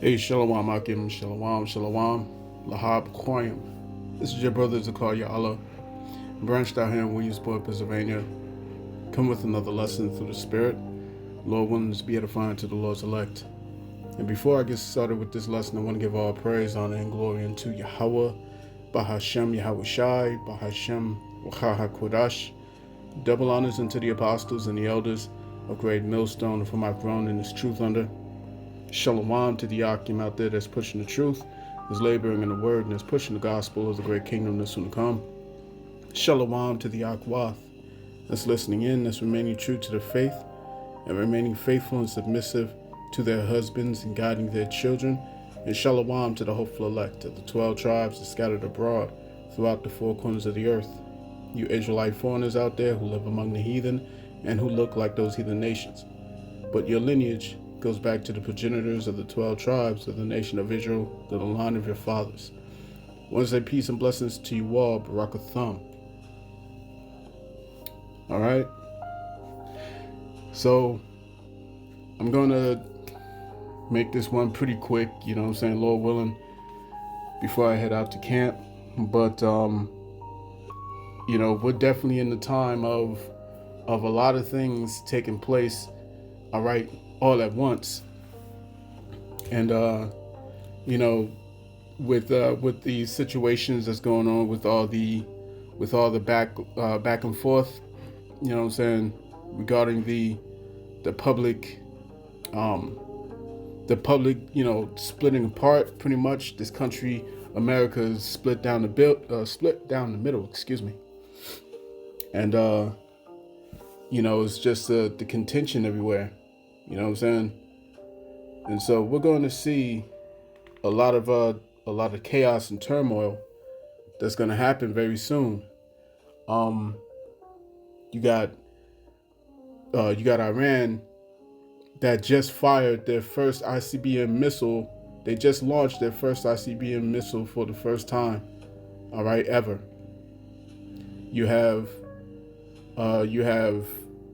Hey, Shalom Akim, Shalom, Shalom, Lahab Koyim. This is your brother Zakaria Allah, branched out here in Williamsport, Pennsylvania. Come with another lesson through the Spirit. Lord willing, to be edifying to the Lord's elect. And before I get started with this lesson, I want to give all praise, honor, and glory unto Yahweh, Bahashem Yahweh Shai, Bahashem Wachaha Kodash. Double honors unto the apostles and the elders of Great Millstone, for my grown in His truth under. Shalom to the Akim out there that's pushing the truth, that's laboring in the word, and that's pushing the gospel of the great kingdom that's soon to come. Shalom to the Akwath that's listening in, that's remaining true to the faith, and remaining faithful and submissive to their husbands and guiding their children. And shalom to the hopeful elect of the 12 tribes that scattered abroad throughout the four corners of the earth. You Israelite foreigners out there who live among the heathen and who look like those heathen nations. But your lineage goes back to the progenitors of the 12 tribes of the nation of Israel, the line of your fathers. I want to say peace and blessings to you all, Barakatham. All right. So I'm going to make this one pretty quick, you know what I'm saying, Lord willing, before I head out to camp. But, we're definitely in the time of a lot of things taking place, all right, all at once. And, with the situations that's going on with all the back and forth, you know what I'm saying, regarding the public, splitting apart. Pretty much, this country, America, is split down the middle. Excuse me. And it's just the contention everywhere. You know what I'm saying? And so we're going to see a lot of chaos and turmoil that's going to happen very soon. You got Iran that just fired their first ICBM missile. They just launched their first ICBM missile for the first time, all right, ever. You have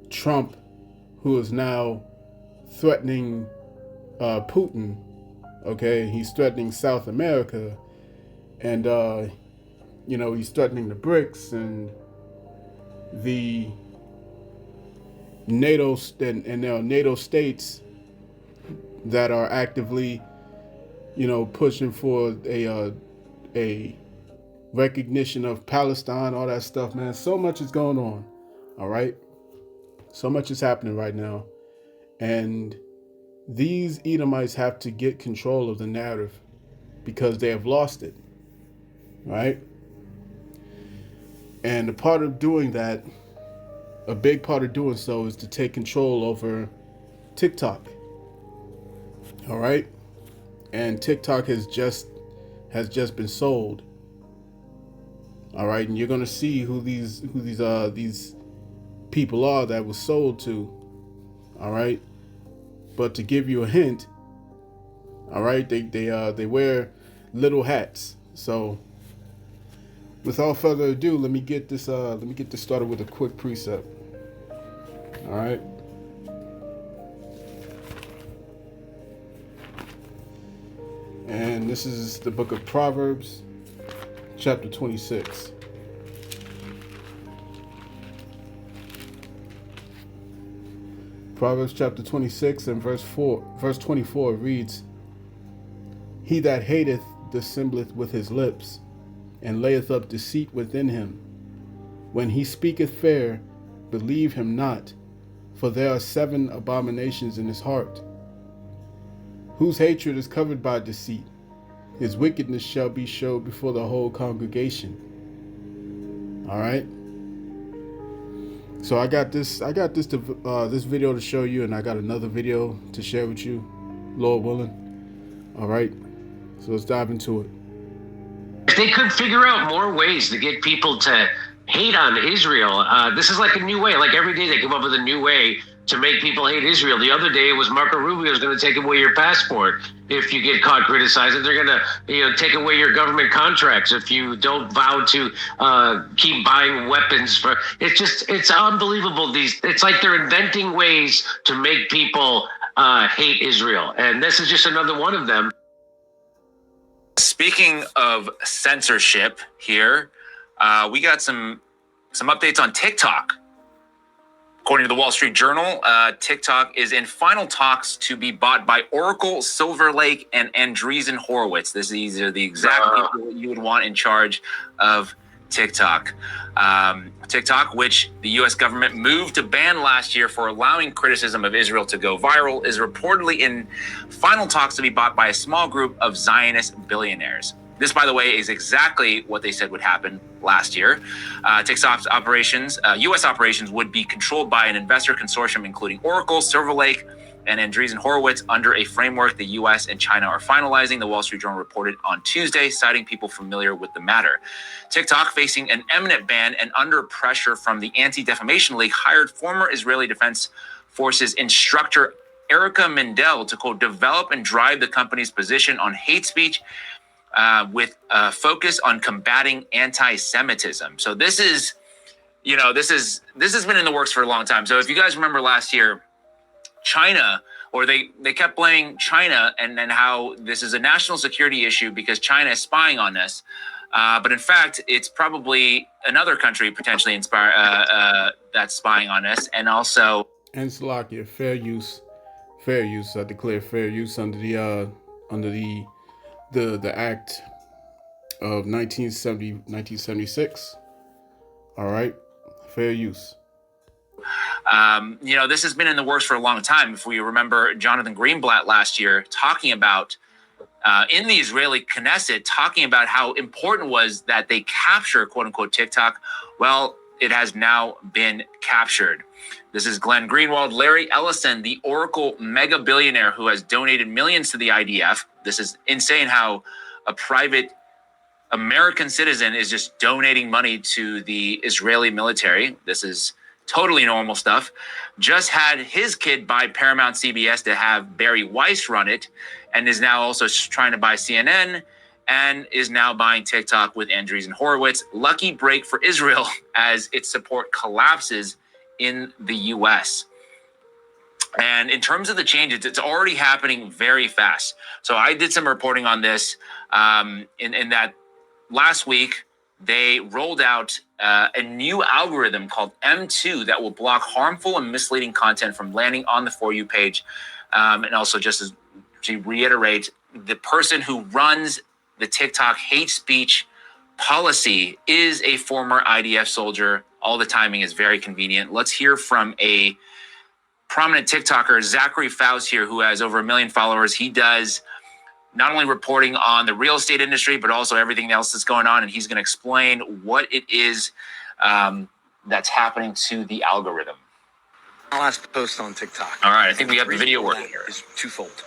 Trump, who is now threatening Putin. Okay, he's threatening South America, and he's threatening the BRICS and the NATO and there are NATO states that are actively, pushing for a recognition of Palestine, all that stuff, man. So much is going on, all right? So much is happening right now. And these Edomites have to get control of the narrative because they have lost it, right? And a big part of doing so is to take control over TikTok, all right? And TikTok has just been sold, all right? And you're gonna see who these people are that was sold to, all right? But to give you a hint, all right, they wear little hats. So without further ado, let me get this started with a quick precept. All right. And this is the book of Proverbs, chapter 26. Proverbs chapter 26 and verse 24 reads, He that hateth dissembleth with his lips, and layeth up deceit within him. When he speaketh fair, believe him not, for there are 7 abominations in his heart. Whose hatred is covered by deceit, his wickedness shall be showed before the whole congregation. All right. So I got this video to show you, and I got another video to share with you, Lord willing. All right. So let's dive into it. If they could figure out more ways to get people to hate on Israel, this is like a new way. Like every day they come up with a new way to make people hate Israel. The other day it was Marco Rubio is going to take away your passport if you get caught criticizing. They're going to take away your government contracts if you don't vow to keep buying weapons. It's unbelievable. It's like they're inventing ways to make people hate Israel. And this is just another one of them. Speaking of censorship here, we got some updates on TikTok. According to the Wall Street Journal, TikTok is in final talks to be bought by Oracle, Silver Lake, and Andreessen Horowitz. These are the exact people you would want in charge of TikTok. TikTok, which the U.S. government moved to ban last year for allowing criticism of Israel to go viral, is reportedly in final talks to be bought by a small group of Zionist billionaires. This, by the way, is exactly what they said would happen last year. TikTok's operations, U.S. operations, would be controlled by an investor consortium including Oracle, Silver Lake, and Andreessen Horowitz under a framework the U.S. and China are finalizing, the Wall Street Journal reported on Tuesday, citing people familiar with the matter. TikTok, facing an imminent ban and under pressure from the Anti-Defamation League, hired former Israeli Defense Forces instructor Erica Mendel to, quote, develop and drive the company's position on hate speech with a focus on combating anti-Semitism. So this is, this has been in the works for a long time. So if you guys remember last year, China, or they kept blaming China and how this is a national security issue because China is spying on us. But in fact, it's probably another country potentially that's spying on us. And also, and Slovakia, fair use. I declare fair use under the act of 1976. All right, fair use. This has been in the works for a long time. If we remember Jonathan Greenblatt last year talking about in the Israeli Knesset, talking about how important was that they capture, quote unquote, TikTok. Well, it has now been captured. This is Glenn Greenwald. Larry Ellison, the Oracle mega billionaire who has donated millions to the IDF. This is insane how a private American citizen is just donating money to the Israeli military. This is totally normal stuff. Just had his kid buy Paramount CBS to have Barry Weiss run it, and is now also trying to buy CNN, and is now buying TikTok with Andreessen Horowitz. Lucky break for Israel as its support collapses in the U.S. And in terms of the changes, it's already happening very fast. So I did some reporting on this in that last week. They rolled out a new algorithm called M2 that will block harmful and misleading content from landing on the For You page. And also, just to reiterate, the person who runs the TikTok hate speech policy is a former IDF soldier. All the timing is very convenient. Let's hear from a prominent TikToker, Zachary Faust here, who has over 1 million followers. He does not only reporting on the real estate industry, but also everything else that's going on. And he's going to explain what it is that's happening to the algorithm. I'll ask the post on TikTok. All right, I think we have the video working here. Is twofold.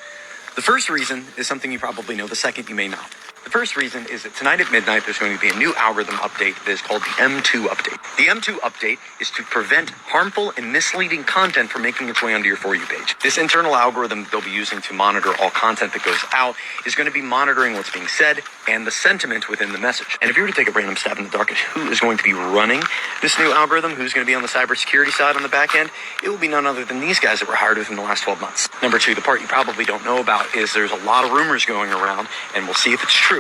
The first reason is something you probably know. The second you may not. The first reason is that tonight at midnight, there's going to be a new algorithm update that is called the M2 update. The M2 update is to prevent harmful and misleading content from making its way onto your For You page. This internal algorithm they'll be using to monitor all content that goes out is going to be monitoring what's being said and the sentiment within the message. And if you were to take a random stab in the dark at who is going to be running this new algorithm, who's going to be on the cybersecurity side on the back end, it will be none other than these guys that were hired within the last 12 months. Number two, the part you probably don't know about is there's a lot of rumors going around, and we'll see if it's true,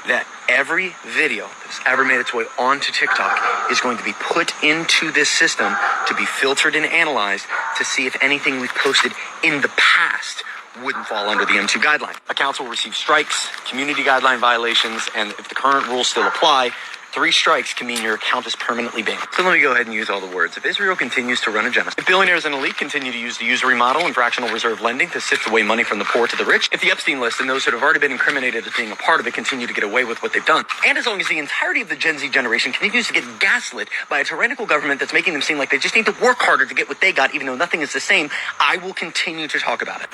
that every video that's ever made its way onto TikTok is going to be put into this system to be filtered and analyzed to see if anything we've posted in the past wouldn't fall under the M2 guideline. Accounts will receive strikes, community guideline violations, and if the current rules still apply, 3 strikes can mean your account is permanently banned. So let me go ahead and use all the words. If Israel continues to run a genocide, if billionaires and elite continue to use the usury model and fractional reserve lending to sift away money from the poor to the rich, if the Epstein list and those who have already been incriminated as being a part of it continue to get away with what they've done, and as long as the entirety of the Gen Z generation continues to get gaslit by a tyrannical government that's making them seem like they just need to work harder to get what they got, even though nothing is the same, I will continue to talk about it.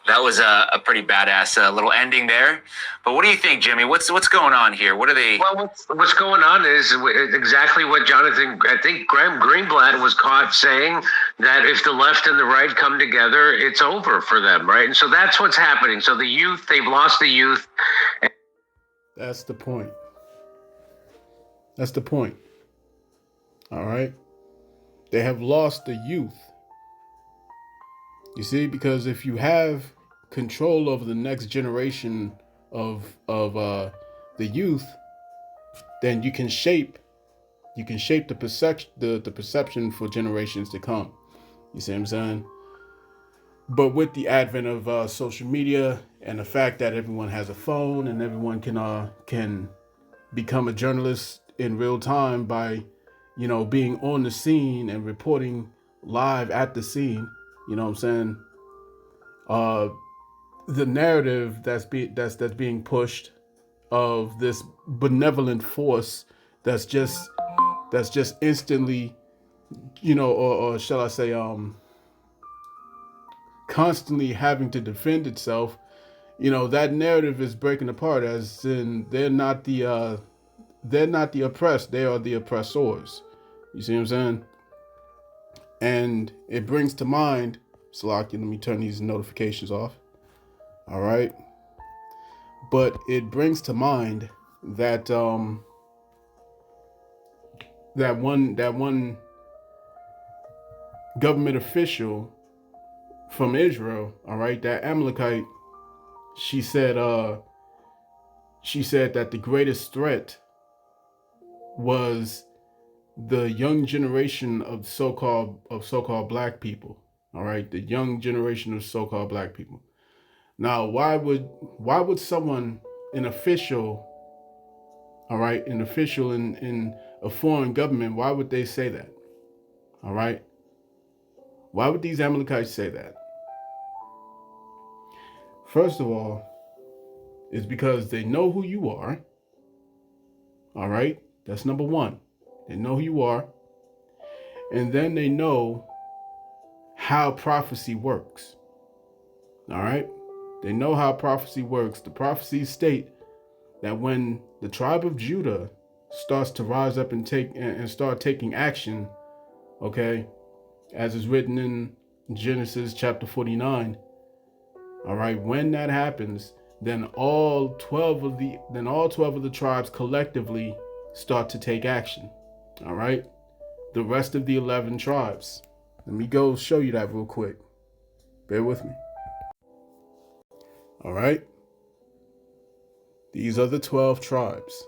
That was a pretty badass little ending there. But what do you think, Jimmy? What's going on here? What are they? Well, what's going on is exactly what Jonathan, I think Graham Greenblatt was caught saying, that if the left and the right come together, it's over for them, right? And so that's what's happening. So the youth, they've lost the youth. That's the point. That's the point. All right. They have lost the youth. You see, because if you have control over the next generation of the youth, then you can shape the perception for generations to come. You see what I'm saying? But with the advent of social media and the fact that everyone has a phone and everyone can become a journalist in real time by, being on the scene and reporting live at the scene. You know what I'm saying? Uh, the narrative that's being pushed of this benevolent force that's just instantly, or shall I say, constantly having to defend itself. That narrative is breaking apart, as in they're not the oppressed, they are the oppressors. You see what I'm saying? And it brings to mind, Salaki, let me turn these notifications off. All right. But it brings to mind that that one government official from Israel, all right, that Amalekite, she said that the greatest threat was the young generation of so-called black people. All right, the young generation of so-called black people. Now, why would someone, an official, all right, an official in a foreign government, why would they say that? All right, why would these Amalekites say that? First of all, it's because they know who you are. All right, that's number one. They know who you are, and then they know how prophecy works. All right, they know how prophecy works. The prophecies state that when the tribe of Judah starts to rise up and start taking action, okay, as is written in Genesis chapter 49, all right, when that happens, then all 12 of the tribes collectively start to take action. All right, the rest of the 11 tribes. Let me go show you that real quick. Bear with me. All right, these are the 12 tribes.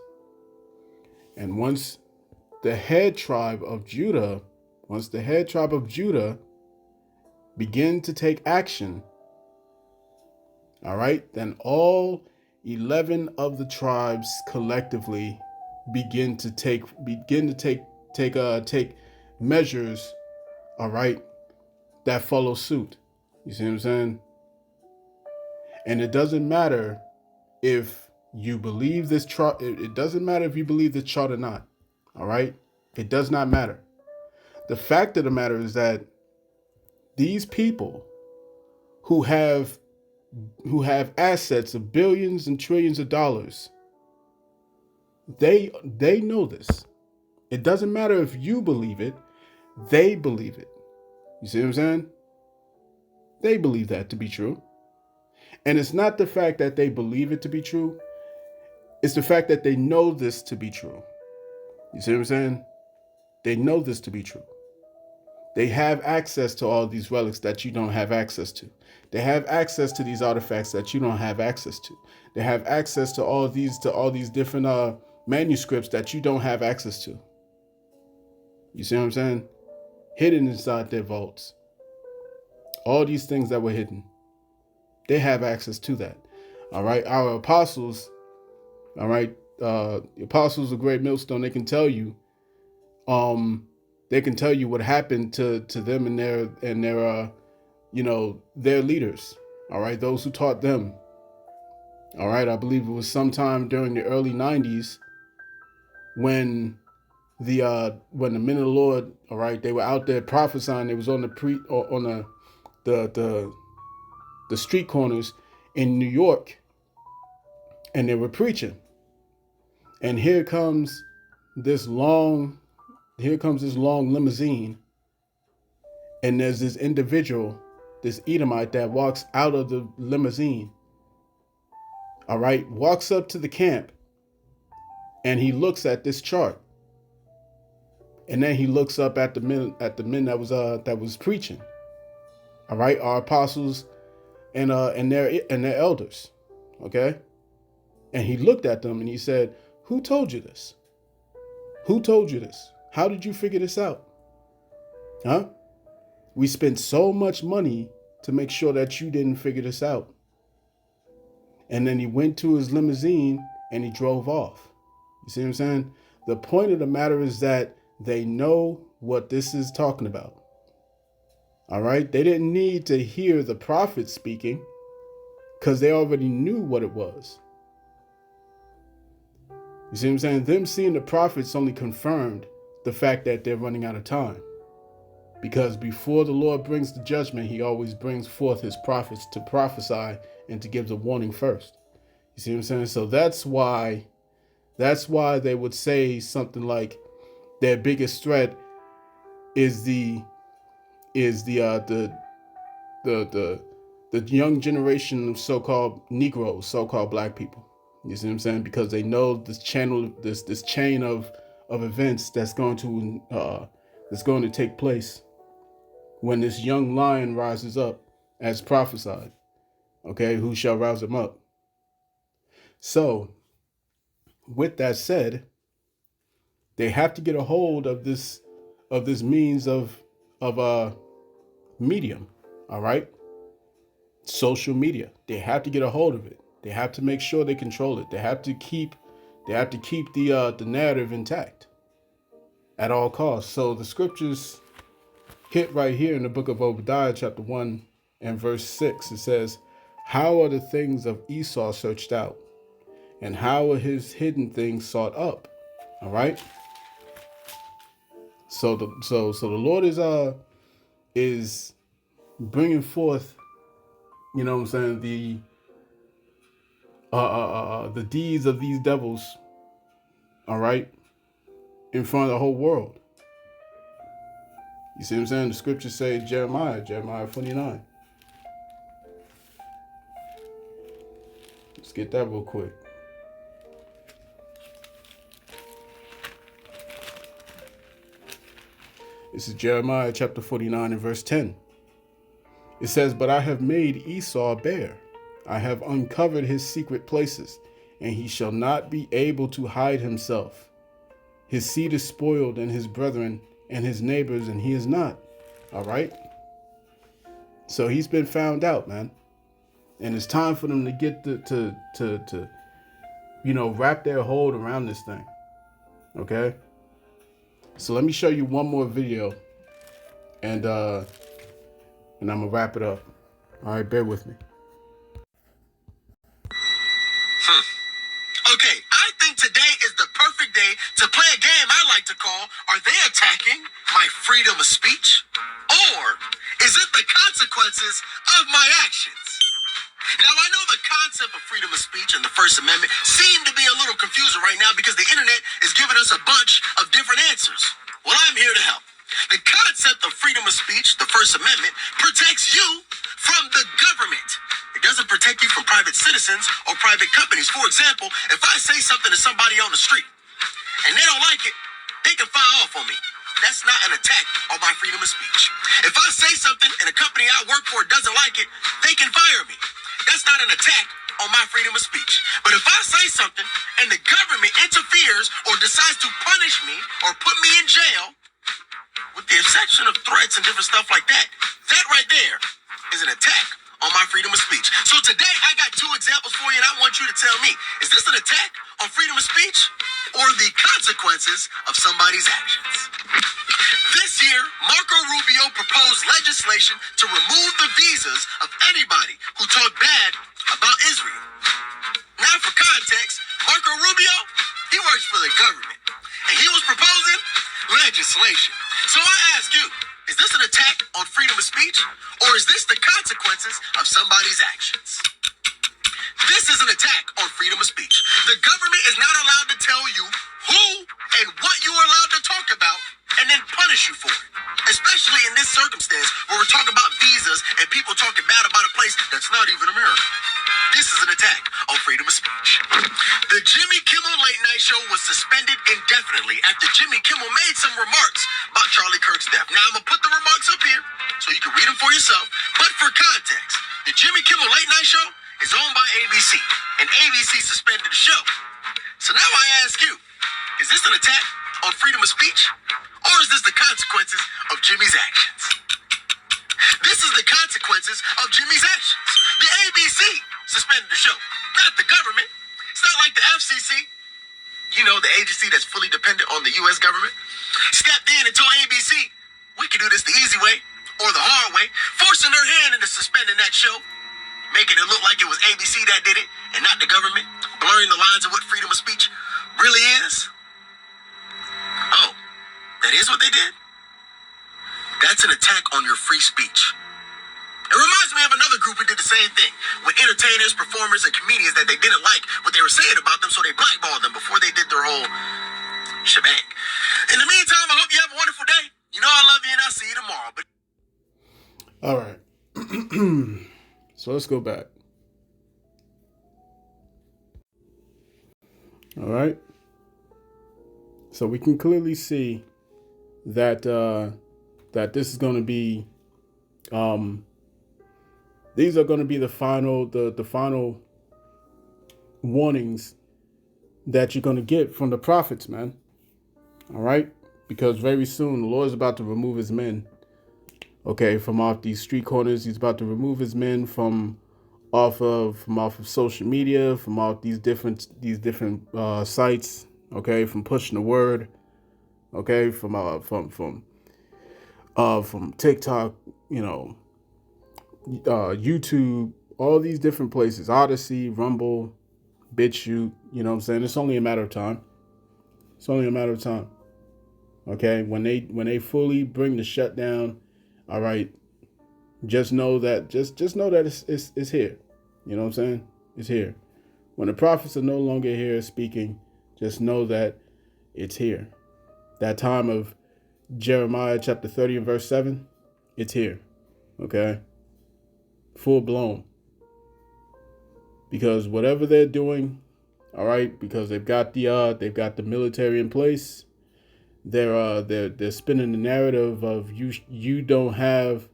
And once the head tribe of Judah begin to take action, all right, then all 11 of the tribes collectively begin to take measures, all right, that follow suit. You see what I'm saying? And it doesn't matter if you believe this chart. It doesn't matter if you believe this chart or not. All right, it does not matter. The fact of the matter is that these people who have assets of billions and trillions of dollars, they know this. It doesn't matter if you believe it, they believe it. You see what I'm saying? They believe that to be true. And it's not the fact that they believe it to be true, it's the fact that they know this to be true. You see what I'm saying? They know this to be true. They have access to all these relics that you don't have access to. They have access to these artifacts that you don't have access to. They have access to all these different manuscripts that you don't have access to. You see what I'm saying? Hidden inside their vaults. All these things that were hidden. They have access to that. All right. Our apostles, all right, the apostles of Great Millstone, they can tell you what happened to them and their leaders. All right, those who taught them. All right, I believe it was sometime during the early 90s when the men of the Lord, all right, they were out there prophesying. They was on the street corners in New York, and they were preaching. And here comes this long limousine, and there's this individual, this Edomite, that walks out of the limousine. All right, walks up to the camp, and he looks at this chart, and then he looks up at the men that was preaching, All right, our apostles and their elders. Okay, and he looked at them and he said, "Who told you this? Who told you this? How did you figure this out? Huh? We spent so much money to make sure that you didn't figure this out." And then he went to his limousine and he drove off. You see what I'm saying? The point of the matter is that they know what this is talking about. All right? They didn't need to hear the prophet speaking because they already knew what it was. You see what I'm saying? Them seeing the prophets only confirmed the fact that they're running out of time. Because before the Lord brings the judgment, he always brings forth his prophets to prophesy and to give the warning first. You see what I'm saying? So that's why they would say something like their biggest threat is the young generation of so-called Negroes, so-called black people. You see what I'm saying? Because they know this chain of events that's going to take place when this young lion rises up as prophesied. Okay, who shall rouse him up? So, with that said, they have to get a hold of this means of medium. All right, social media. They have to get a hold of it. They have to make sure they control it. They have to keep the narrative intact at all costs. So the scriptures hit right here in the book of Obadiah, chapter 1 and verse 6. It says, "How are the things of Esau searched out, and how are his hidden things sought up?" All right. So the Lord is bringing forth, you know what I'm saying, the deeds of these devils, all right, in front of the whole world. You see what I'm saying? The scriptures say Jeremiah 29. Let's get that real quick. This is Jeremiah chapter 49 and verse 10. It says, "But I have made Esau bare. I have uncovered his secret places, and he shall not be able to hide himself. His seed is spoiled, and his brethren and his neighbors, and he is not." All right. So he's been found out, man. And it's time for them to get to wrap their hold around this thing. Okay. So let me show you one more video, and I'm gonna wrap it up. All right, bear with me. Okay, I think today is the perfect day to play a game I like to call, are they attacking my freedom of speech? Or is it the consequences of my actions? Now, I know the concept of freedom of speech and the First Amendment seem to be a little confusing right now because the internet is giving us a bunch of different answers. Well, I'm here to help. The concept of freedom of speech, the First Amendment, protects you from the government. It doesn't protect you from private citizens or private companies. For example, if I say something to somebody on the street and they don't like it, they can file off on me. That's not an attack on my freedom of speech. If I say something and a company I work for doesn't like it, they can fire me. That's not an attack on my freedom of speech. But if I say something and the government interferes or decides to punish me or put me in jail, with the exception of threats and different stuff like that, that right there is an attack on my freedom of speech. So today I got two examples for you, and I want you to tell me, is this an attack on freedom of speech or the consequences of somebody's actions? This year, Marco Rubio proposed legislation to remove the visas of anybody who talk bad about Israel. Now, for context, Marco Rubio, he works for the government, and he was proposing legislation. So I ask you, is this an attack on freedom of speech, or is this the consequences of somebody's actions? This is an attack on freedom of speech. The government is not allowed to tell you who and what you are allowed to talk about and then punish you for it. Especially in this circumstance where we're talking about visas and people talking bad about a place that's not even America. This is an attack on freedom of speech. The Jimmy Kimmel Late Night Show was suspended indefinitely after Jimmy Kimmel made some remarks about Charlie Kirk's death. Now, I'm going to put the remarks up here. so you can read them for yourself. But for context, the Jimmy Kimmel Late Night Show is owned by ABC, and ABC suspended the show. So now I ask you, is this an attack on freedom of speech? Or is this the consequences of Jimmy's actions? This is the consequences of Jimmy's actions. The ABC suspended the show, not the government. It's not like the FCC, the agency that's fully dependent on the U.S. government, stepped in and told ABC, we can do this the easy way or the hard way, forcing their hand into suspending that show, making it look like it was ABC that did it and not the government, blurring the lines of what freedom of speech really is. Oh, that is what they did? That's an attack on your free speech. It reminds me of another group who did the same thing with entertainers, performers, and comedians that they didn't like what they were saying about them, so they blackballed them before they did their whole shebang. In the meantime, I hope you have a wonderful day. I love you, and I'll see you tomorrow. All right. So let's go back. All right. So we can clearly see that that this is going to be these are going to be the final warnings that you're going to get from the prophets, man. All right, because very soon the Lord is about to remove his men, okay, from off these street corners. He's about to remove his men from off of social media, from off these different sites, okay, from pushing the word, okay, from TikTok, YouTube, all these different places, Odyssey, Rumble, BitChute, you know what I'm saying? It's only a matter of time. It's only a matter of time. Okay, when they fully bring the shutdown, all right, just know that it's here. You know what I'm saying? It's here. When the prophets are no longer here speaking, just know that it's here. That time of Jeremiah chapter 30 and verse 7, it's here. Okay? Full blown. Because whatever they're doing, all right, because they've got the military in place, they're spinning the narrative of you don't have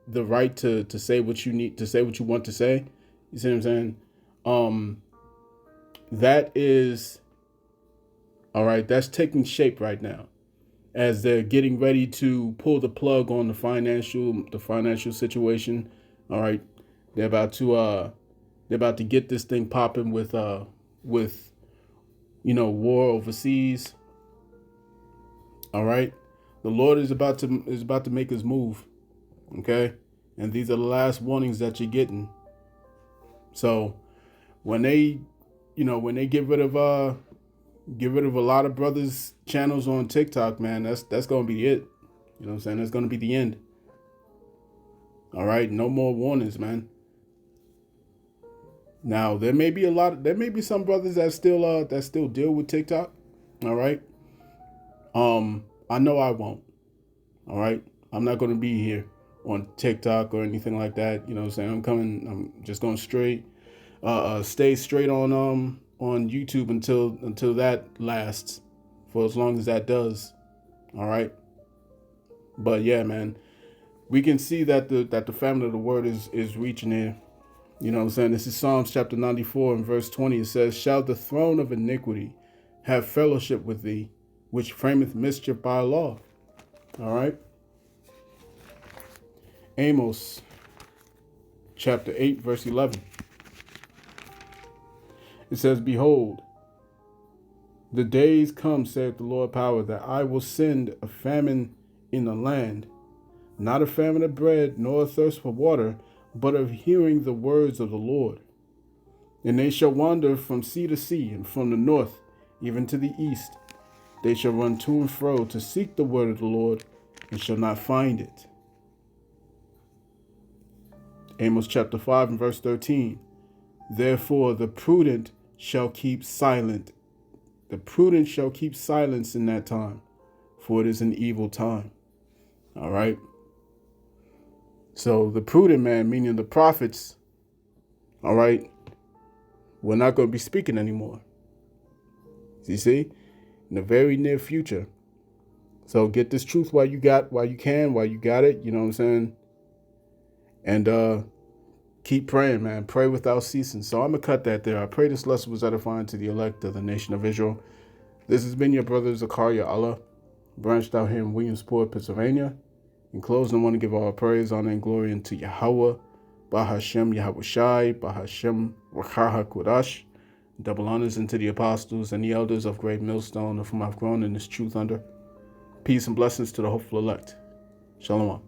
the right to say what you need to say, what you want to say. You see what I'm saying? That is, all right, that's taking shape right now as they're getting ready to pull the plug on the financial situation. All right, they're about to get this thing popping with war overseas. All right, the Lord is about to make his move. Okay, and these are the last warnings that you're getting. So when they get rid of a lot of brothers' channels on TikTok, man, that's gonna be it. You know what I'm saying? That's gonna be the end. All right, no more warnings, man. Now there may be some brothers that still deal with TikTok. All right. I know I won't. All right. I'm not gonna be here on TikTok or anything like that. You know what I'm saying? I'm just going stay straight on YouTube until that lasts, for as long as that does. All right. But yeah, man, we can see that the family of the word is reaching in. You know what I'm saying? This is Psalms chapter 94 and verse 20. It says, "Shall the throne of iniquity have fellowship with thee, which frameth mischief by law?" All right. Amos chapter 8, verse 11. It says, "Behold, the days come, saith the Lord power, that I will send a famine in the land, not a famine of bread, nor a thirst for water, but of hearing the words of the Lord. And they shall wander from sea to sea, and from the north even to the east. They shall run to and fro to seek the word of the Lord, and shall not find it." Amos chapter 5 and verse 13. "Therefore the prudent shall keep silent. The prudent shall keep silence in that time, for it is an evil time." All right. So the prudent man, meaning the prophets, all right, we're not going to be speaking anymore. You see, in the very near future. So get this truth while you can, while you got it. You know what I'm saying? And keep praying, man. Pray without ceasing. So I'm gonna cut that there. I pray this lesson was edifying to the elect of the nation of Israel. This has been your brother Zakaria Allah, branched out here in Williamsport, Pennsylvania. In closing, I want to give all praise, honor, and glory unto Yahweh, Bahashem Yahweh Shai, Bahashem Wakaha Kodash. Double honors into the apostles and the elders of Great Millstone, of whom I've grown in this truth under. Peace and blessings to the hopeful elect. Shalom.